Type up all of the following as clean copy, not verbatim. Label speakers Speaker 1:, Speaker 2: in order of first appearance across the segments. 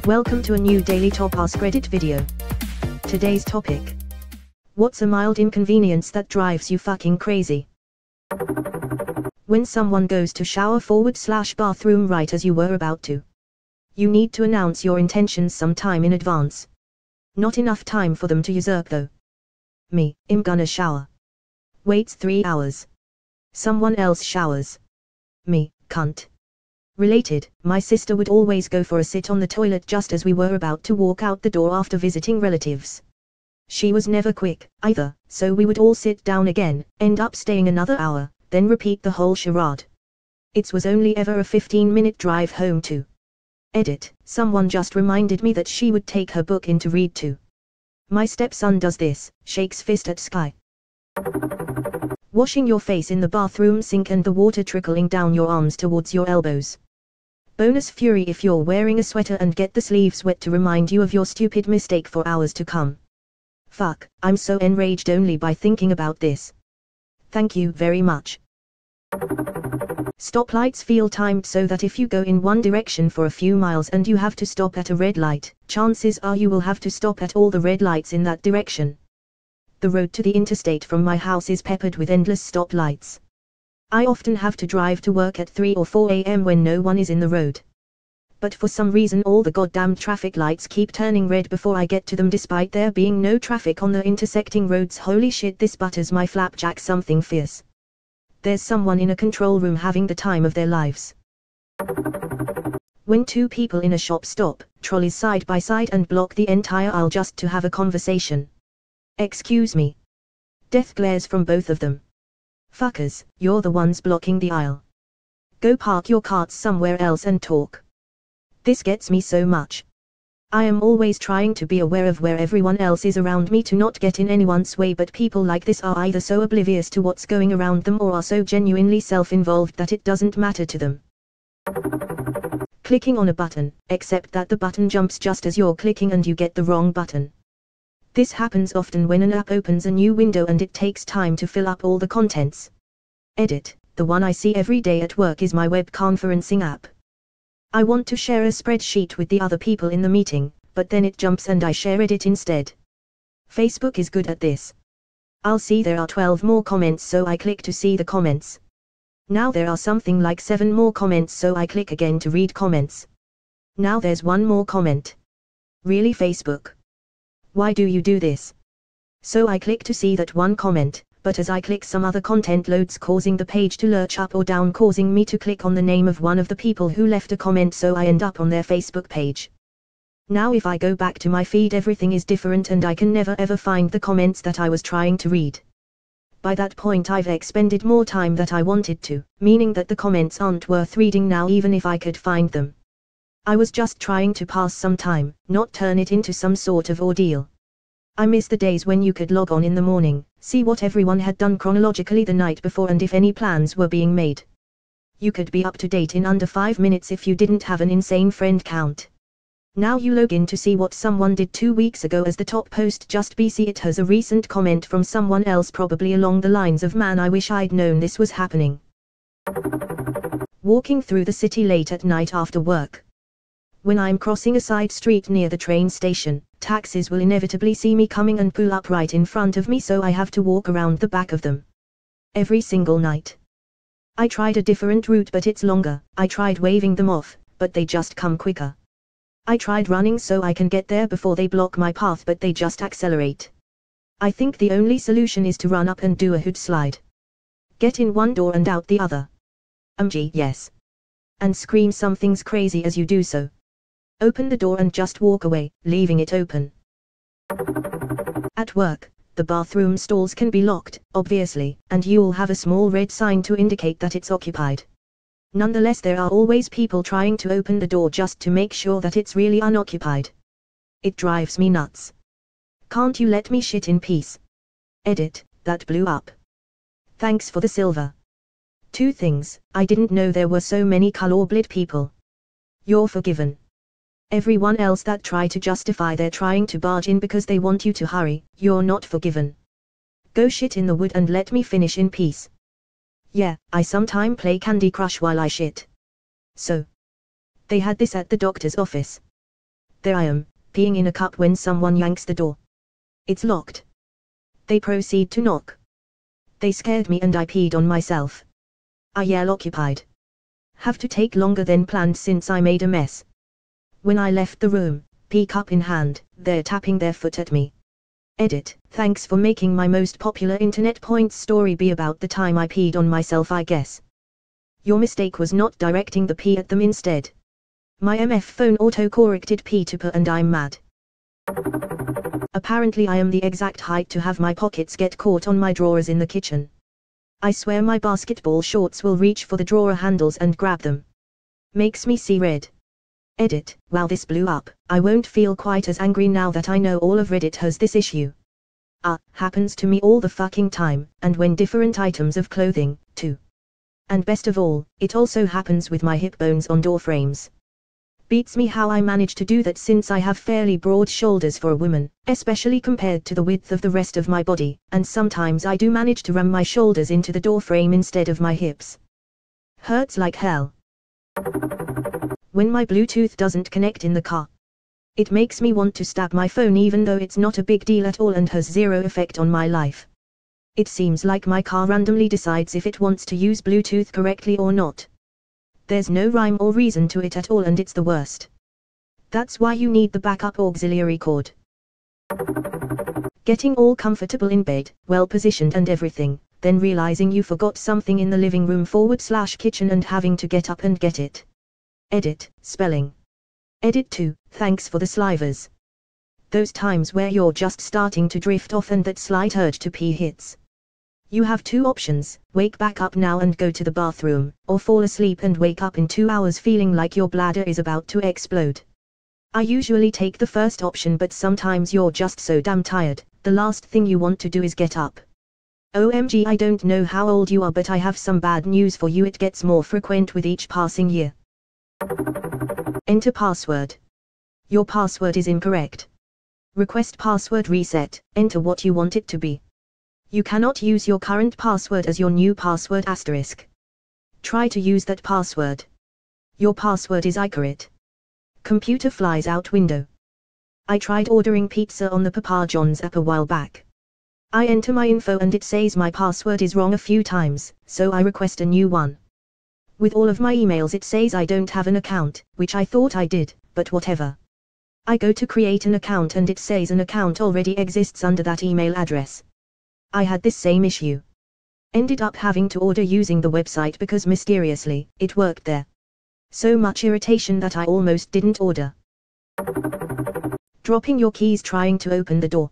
Speaker 1: Welcome to a new daily top Askreddit video. Today's topic. What's a mild inconvenience that drives you fucking crazy? When someone goes to shower/bathroom right as you were about to. You need to announce your intentions some time in advance. Not enough time for them to usurp though. Me, I'm gonna shower. Waits 3 hours. Someone else showers. Me, cunt. Related, my sister would always go for a sit on the toilet just as we were about to walk out the door after visiting relatives. She was never quick, either, so we would all sit down again, end up staying another hour, then repeat the whole charade. It was only ever a 15-minute drive home too. Edit, someone just reminded me that she would take her book in to read too. My stepson does this, shakes fist at sky. Washing your face in the bathroom sink and the water trickling down your arms towards your elbows. Bonus fury if you're wearing a sweater and get the sleeves wet to remind you of your stupid mistake for hours to come. Fuck, I'm so enraged only by thinking about this. Thank you very much. Stoplights feel timed so that if you go in one direction for a few miles and you have to stop at a red light, chances are you will have to stop at all the red lights in that direction. The road to the interstate from my house is peppered with endless stoplights. I often have to drive to work at 3 or 4 a.m. when no one is in the road. But for some reason all the goddamn traffic lights keep turning red before I get to them despite there being no traffic on the intersecting roads. Holy shit, this butters my flapjack something fierce. There's someone in a control room having the time of their lives. When two people in a shop stop, trolleys side by side and block the entire aisle just to have a conversation. Excuse me. Death glares from both of them. Fuckers, you're the ones blocking the aisle. Go park your carts somewhere else and talk. This gets me so much. I am always trying to be aware of where everyone else is around me to not get in anyone's way, but people like this are either so oblivious to what's going around them or are so genuinely self-involved that it doesn't matter to them. Clicking on a button, except that the button jumps just as you're clicking and you get the wrong button. This happens often when an app opens a new window and it takes time to fill up all the contents. Edit, the one I see every day at work is my web conferencing app. I want to share a spreadsheet with the other people in the meeting, but then it jumps and I share it instead. Facebook is good at this. I'll see there are 12 more comments, so I click to see the comments. Now there are something like 7 more comments, so I click again to read comments. Now there's 1 more comment. Really, Facebook? Why do you do this? So I click to see that 1 comment, but as I click some other content loads, causing the page to lurch up or down, causing me to click on the name of one of the people who left a comment, so I end up on their Facebook page. Now if I go back to my feed, everything is different and I can never ever find the comments that I was trying to read. By that point I've expended more time that I wanted to, meaning that the comments aren't worth reading now even if I could find them. I was just trying to pass some time, not turn it into some sort of ordeal. I miss the days when you could log on in the morning, see what everyone had done chronologically the night before and if any plans were being made. You could be up to date in under 5 minutes if you didn't have an insane friend count. Now you log in to see what someone did 2 weeks ago as the top post, just BC it has a recent comment from someone else, probably along the lines of, man, I wish I'd known this was happening. Walking through the city late at night after work. When I'm crossing a side street near the train station, taxis will inevitably see me coming and pull up right in front of me, so I have to walk around the back of them. Every single night. I tried a different route but it's longer. I tried waving them off, but they just come quicker. I tried running so I can get there before they block my path, but they just accelerate. I think the only solution is to run up and do a hood slide. Get in one door and out the other. Yes. And scream something's crazy as you do so. Open the door and just walk away, leaving it open. At work, the bathroom stalls can be locked, obviously, and you'll have a small red sign to indicate that it's occupied. Nonetheless, there are always people trying to open the door just to make sure that it's really unoccupied. It drives me nuts. Can't you let me shit in peace? Edit, that blew up. Thanks for the silver. 2 things, I didn't know there were so many colorblind people. You're forgiven. Everyone else that try to justify their trying to barge in because they want you to hurry, you're not forgiven. Go shit in the wood and let me finish in peace. Yeah, I sometime play Candy Crush while I shit. So. They had this at the doctor's office. There I am, peeing in a cup when someone yanks the door. It's locked. They proceed to knock. They scared me and I peed on myself. I yell occupied. Have to take longer than planned since I made a mess. When I left the room, pee cup in hand, they're tapping their foot at me. Edit, thanks for making my most popular internet points story be about the time I peed on myself I guess. Your mistake was not directing the pee at them instead. My MF phone auto-corrected pee to poo and I'm mad. Apparently I am the exact height to have my pockets get caught on my drawers in the kitchen. I swear my basketball shorts will reach for the drawer handles and grab them. Makes me see red. Edit, wow this blew up, I won't feel quite as angry now that I know all of Reddit has this issue. Happens to me all the fucking time, and when different items of clothing, too. And best of all, it also happens with my hip bones on door frames. Beats me how I manage to do that since I have fairly broad shoulders for a woman, especially compared to the width of the rest of my body, and sometimes I do manage to ram my shoulders into the door frame instead of my hips. Hurts like hell. When my Bluetooth doesn't connect in the car. It makes me want to stab my phone even though it's not a big deal at all and has zero effect on my life. It seems like my car randomly decides if it wants to use Bluetooth correctly or not. There's no rhyme or reason to it at all and it's the worst. That's why you need the backup auxiliary cord. Getting all comfortable in bed, well positioned and everything, then realizing you forgot something in the living room / kitchen and having to get up and get it. Edit, spelling. Edit 2, thanks for the slivers. Those times where you're just starting to drift off and that slight urge to pee hits. You have two options, wake back up now and go to the bathroom, or fall asleep and wake up in 2 hours feeling like your bladder is about to explode. I usually take the first option but sometimes you're just so damn tired, the last thing you want to do is get up. OMG, I don't know how old you are but I have some bad news for you, it gets more frequent with each passing year. Enter password. Your password is incorrect. Request password reset, enter what you want it to be. You cannot use your current password as your new password *. Try to use that password. Your password is incorrect. Computer flies out window. I tried ordering pizza on the Papa John's app a while back. I enter my info and it says my password is wrong a few times, so I request a new one. With all of my emails it says I don't have an account, which I thought I did, but whatever. I go to create an account and it says an account already exists under that email address. I had this same issue. Ended up having to order using the website because mysteriously, it worked there. So much irritation that I almost didn't order. Dropping your keys trying to open the door.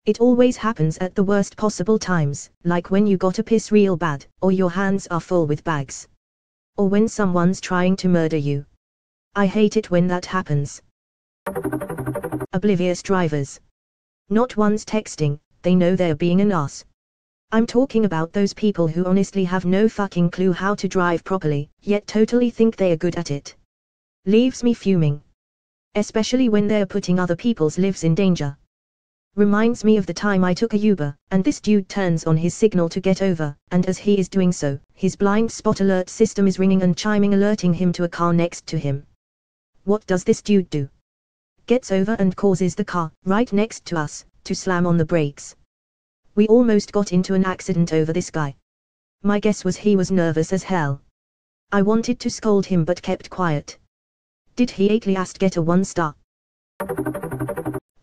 Speaker 1: It always happens at the worst possible times, like when you got a piss real bad, or your hands are full with bags. Or when someone's trying to murder you. I hate it when that happens. Oblivious drivers. Not ones texting, they know they're being an ass. I'm talking about those people who honestly have no fucking clue how to drive properly, yet totally think they are good at it. Leaves me fuming. Especially when they're putting other people's lives in danger. Reminds me of the time I took a Uber, and this dude turns on his signal to get over, and as he is doing so, his blind spot alert system is ringing and chiming alerting him to a car next to him. What does this dude do? Gets over and causes the car, right next to us, to slam on the brakes. We almost got into an accident over this guy. My guess was he was nervous as hell. I wanted to scold him but kept quiet. Did he at least get a 1 star?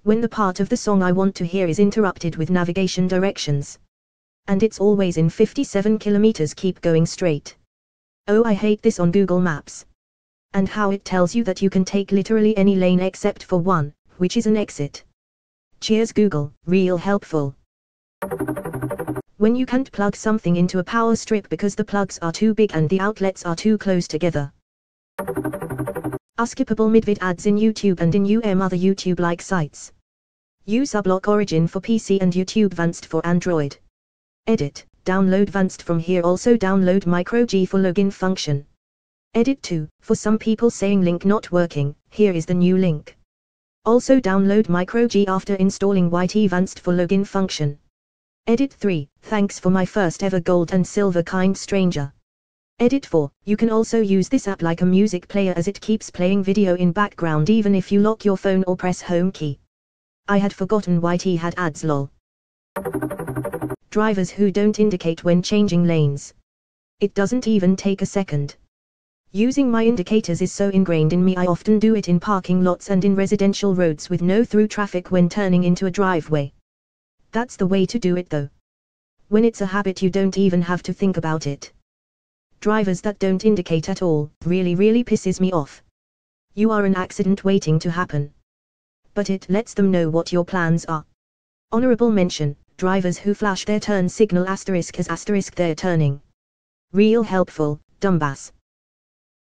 Speaker 1: When the part of the song I want to hear is interrupted with navigation directions. And it's always in 57 kilometers, keep going straight. Oh, I hate this on Google Maps. And how it tells you that you can take literally any lane except for one, which is an exit. Cheers Google, real helpful. When you can't plug something into a power strip because the plugs are too big and the outlets are too close together. Unskippable midvid ads in YouTube and in other YouTube-like sites. Use uBlock Origin for PC and YouTube Vanced for Android. Edit, download Vanced from here, also download MicroG for login function. Edit 2, for some people saying link not working, here is the new link. Also download MicroG after installing YT Vanced for login function. Edit 3, thanks for my first ever gold and silver kind stranger. Edit 4. You can also use this app like a music player as it keeps playing video in background even if you lock your phone or press home key. I had forgotten YT had ads lol. Drivers who don't indicate when changing lanes. It doesn't even take a second. Using my indicators is so ingrained in me I often do it in parking lots and in residential roads with no through traffic when turning into a driveway. That's the way to do it though. When it's a habit you don't even have to think about it. Drivers that don't indicate at all really pisses me off. You are an accident waiting to happen. But it lets them know what your plans are. Honorable mention, drivers who flash their turn signal ** as ** they're turning. Real helpful, dumbass.